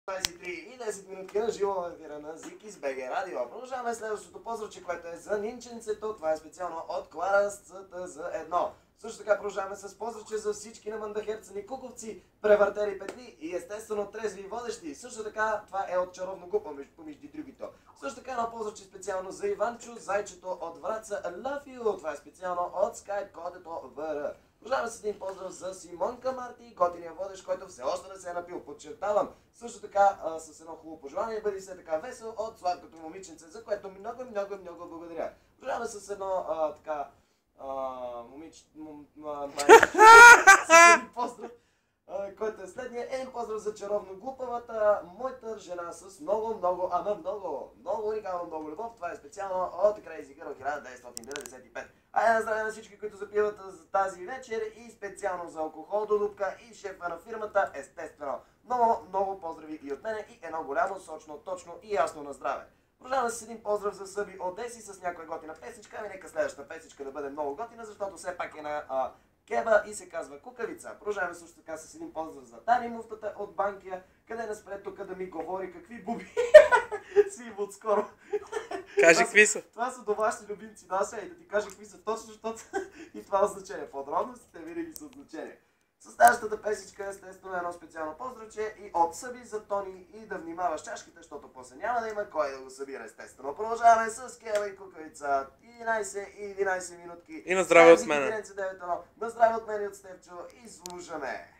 23 и 10 минутки на живо в ефира на ЗИК из БГ Радио. Продължаваме следващото поздравче, което е за Нинченцето. Това е специално от Клара за едно. Също така продължаваме с поздравче за всички на мандахерцани куковци, превъртери петли и естествено трезви и водещи. Също така това е от Чаровно гупа, помежду другите. Също така на поздравче специално за Иванчо, зайчето от Враца, Love You. Това е специално от Skype кодето ВР. Продължаваме с един поздрав за Симонка Марти, готиния водещ, който все още не се е напил, подчертавам. Също така с едно хубаво пожелание, бъди все така весел от сладкото момиченце, за което много благодаря. Продължаваме с едно с един поздрав, който е следния. Един поздрав за чаровно глупавата, моята жена с много уникално много любов. Това е специално от Crazy Girl 1995. Айде на здраве на всички, които запиват за тази вечер и специално за алкохол до дупка и шефа на фирмата, естествено. Много поздрави и от мене и едно голямо, сочно, точно и ясно на здраве. Продължаваме с един поздрав за Съби Одеси с някоя готина песничка. Ами нека следващата песничка да бъде много готина, защото все пак е на Кеба и се казва Кукавица. Продължаваме също така с един поздрав за Тани муфтата от Банкия, къде не спре тук да ми говори какви буби си има отскоро. Кажи какви са. Това са домашни любимци наша и да ти кажа какви са точно, защото и това значение. Подробностите винаги са значение. С следващата песичка естествено е едно специално поздравче и от Съби за Тони и да внимаваш чашките, защото после няма да има кой да го събира естествено. Продължаваме с Кева и Кукавица. 11 и 11 минутки. И на здраве от мен. На здраве от мен и от Стефчо и слушаме.